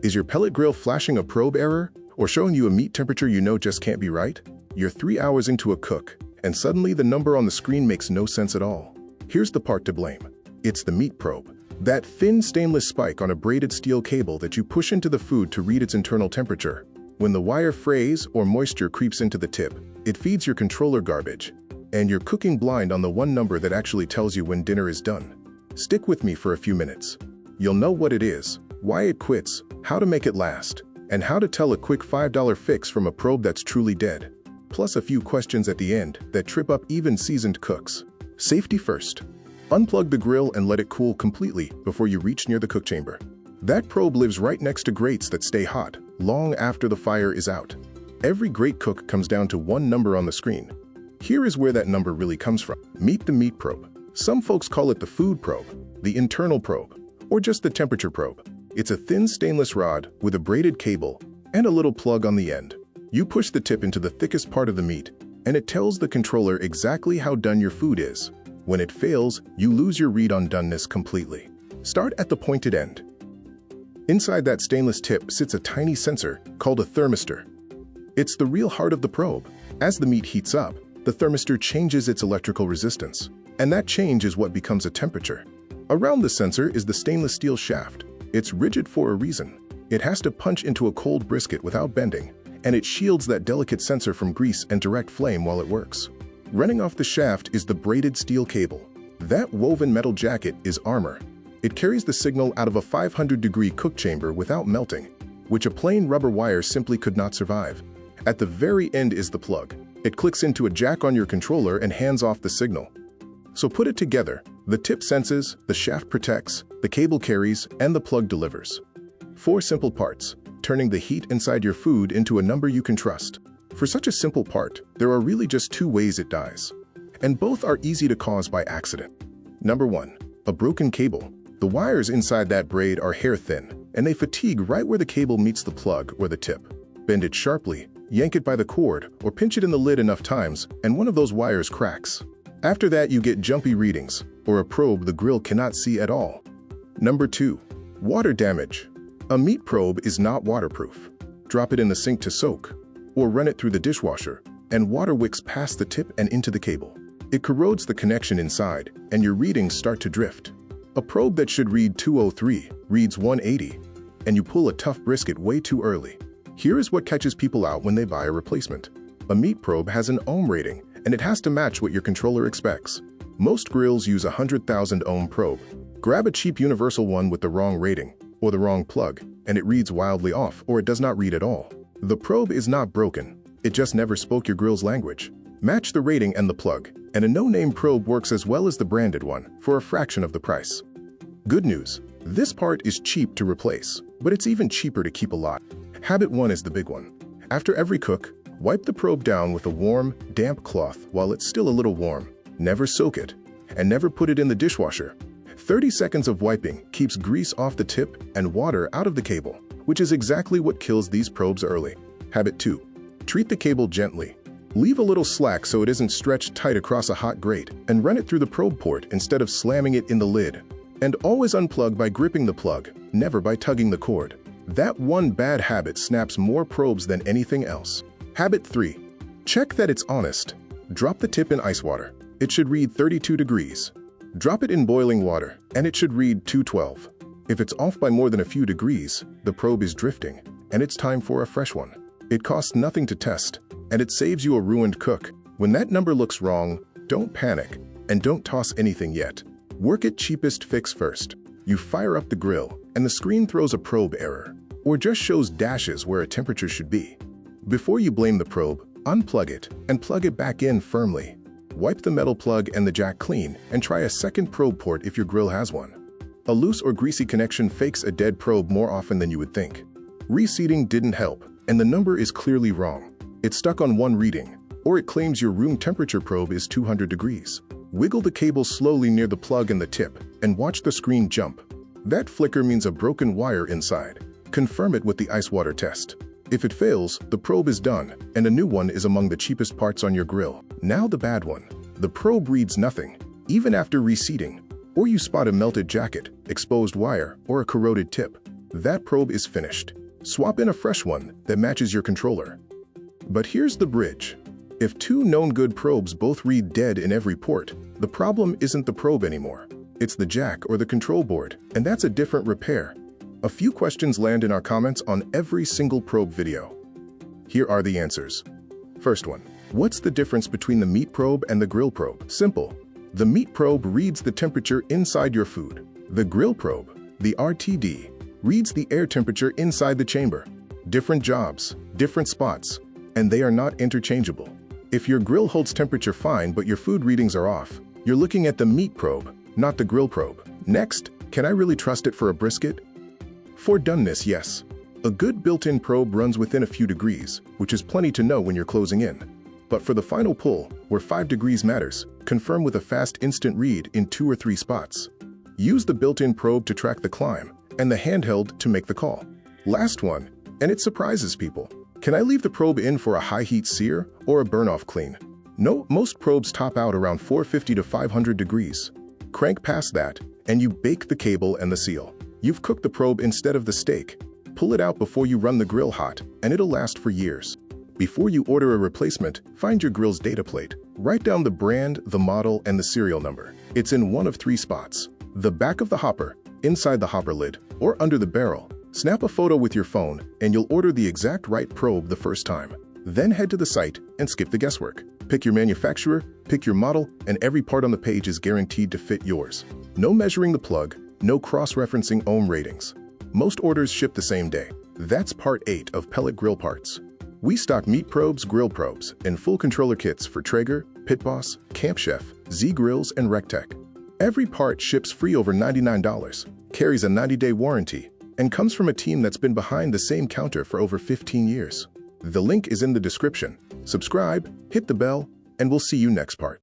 Is your pellet grill flashing a probe error or showing you a meat temperature you know just can't be right? You're 3 hours into a cook, and suddenly the number on the screen makes no sense at all. Here's the part to blame. It's the meat probe. That thin stainless spike on a braided steel cable that you push into the food to read its internal temperature. When the wire frays or moisture creeps into the tip, it feeds your controller garbage, and you're cooking blind on the one number that actually tells you when dinner is done. Stick with me for a few minutes. You'll know what it is, why it quits, how to make it last, and how to tell a quick $5 fix from a probe that's truly dead. Plus a few questions at the end that trip up even seasoned cooks. Safety first. Unplug the grill and let it cool completely before you reach near the cook chamber. That probe lives right next to grates that stay hot, long after the fire is out. Every great cook comes down to one number on the screen. Here is where that number really comes from. Meet the meat probe. Some folks call it the food probe, the internal probe, or just the temperature probe. It's a thin stainless rod with a braided cable and a little plug on the end. You push the tip into the thickest part of the meat, and it tells the controller exactly how done your food is. When it fails, you lose your read on doneness completely. Start at the pointed end. Inside that stainless tip sits a tiny sensor called a thermistor. It's the real heart of the probe. As the meat heats up, the thermistor changes its electrical resistance, and that change is what becomes a temperature. Around the sensor is the stainless steel shaft. It's rigid for a reason. It has to punch into a cold brisket without bending, and it shields that delicate sensor from grease and direct flame while it works. Running off the shaft is the braided steel cable. That woven metal jacket is armor. It carries the signal out of a 500-degree cook chamber without melting, which a plain rubber wire simply could not survive. At the very end is the plug. It clicks into a jack on your controller and hands off the signal. So put it together. The tip senses, the shaft protects, the cable carries, and the plug delivers. 4 simple parts, turning the heat inside your food into a number you can trust. For such a simple part, there are really just 2 ways it dies, and both are easy to cause by accident. Number 1, a broken cable. The wires inside that braid are hair thin, and they fatigue right where the cable meets the plug or the tip. Bend it sharply, yank it by the cord, or pinch it in the lid enough times, and one of those wires cracks. After that, you get jumpy readings, or a probe the grill cannot see at all. Number 2, water damage. A meat probe is not waterproof. Drop it in the sink to soak, or run it through the dishwasher, and water wicks past the tip and into the cable. It corrodes the connection inside, and your readings start to drift. A probe that should read 203 reads 180, and you pull a tough brisket way too early. Here is what catches people out when they buy a replacement. A meat probe has an ohm rating, and it has to match what your controller expects. Most grills use a 100,000 ohm probe. Grab a cheap universal one with the wrong rating, or the wrong plug, and it reads wildly off, or it does not read at all. The probe is not broken, it just never spoke your grill's language. Match the rating and the plug, and a no-name probe works as well as the branded one for a fraction of the price. Good news, this part is cheap to replace, but it's even cheaper to keep alive. Habit 1 is the big one. After every cook, wipe the probe down with a warm, damp cloth while it's still a little warm. Never soak it, and never put it in the dishwasher. 30 seconds of wiping keeps grease off the tip and water out of the cable, which is exactly what kills these probes early. Habit 2. Treat the cable gently. Leave a little slack so it isn't stretched tight across a hot grate, and run it through the probe port instead of slamming it in the lid. And always unplug by gripping the plug, never by tugging the cord. That one bad habit snaps more probes than anything else. Habit 3. Check that it's honest. Drop the tip in ice water. It should read 32 degrees. Drop it in boiling water, and it should read 212. If it's off by more than a few degrees, the probe is drifting, and it's time for a fresh one. It costs nothing to test, and it saves you a ruined cook. When that number looks wrong, don't panic, and don't toss anything yet. Work at cheapest fix first. You fire up the grill, and the screen throws a probe error, or just shows dashes where a temperature should be. Before you blame the probe, unplug it and plug it back in firmly. Wipe the metal plug and the jack clean, and try a second probe port if your grill has one. A loose or greasy connection fakes a dead probe more often than you would think. Reseating didn't help, and the number is clearly wrong. It's stuck on one reading, or it claims your room temperature probe is 200 degrees. Wiggle the cable slowly near the plug and the tip, and watch the screen jump. That flicker means a broken wire inside. Confirm it with the ice water test. If it fails, the probe is done, and a new one is among the cheapest parts on your grill. Now the bad one. The probe reads nothing, even after reseating, or you spot a melted jacket, exposed wire, or a corroded tip. That probe is finished. Swap in a fresh one that matches your controller. But here's the bridge. If two known good probes both read dead in every port, the problem isn't the probe anymore. It's the jack or the control board, and that's a different repair. A few questions land in our comments on every single probe video. Here are the answers. First one. What's the difference between the meat probe and the grill probe? Simple. The meat probe reads the temperature inside your food. The grill probe, the RTD, reads the air temperature inside the chamber. Different jobs, different spots, and they are not interchangeable. If your grill holds temperature fine but your food readings are off, you're looking at the meat probe, not the grill probe. Next, can I really trust it for a brisket? For doneness, yes. A good built-in probe runs within a few degrees, which is plenty to know when you're closing in. But for the final pull, where 5 degrees matters, confirm with a fast instant read in 2 or 3 spots. Use the built-in probe to track the climb, and the handheld to make the call. Last one, and it surprises people. Can I leave the probe in for a high heat sear or a burn-off clean? No, most probes top out around 450 to 500 degrees. Crank past that, and you bake the cable and the seal. You've cooked the probe instead of the steak. Pull it out before you run the grill hot, and it'll last for years. Before you order a replacement, find your grill's data plate. Write down the brand, the model, and the serial number. It's in one of 3 spots: the back of the hopper, inside the hopper lid, or under the barrel. Snap a photo with your phone, and you'll order the exact right probe the first time. Then head to the site and skip the guesswork. Pick your manufacturer, pick your model, and every part on the page is guaranteed to fit yours. No measuring the plug, no cross-referencing ohm ratings. Most orders ship the same day. That's part 8 of Pellet Grill Parts. We stock meat probes, grill probes, and full controller kits for Traeger, Pit Boss, Camp Chef, Z Grills, and Rectech. Every part ships free over $99, carries a 90-day warranty, and comes from a team that's been behind the same counter for over 15 years. The link is in the description. Subscribe, hit the bell, and we'll see you next part.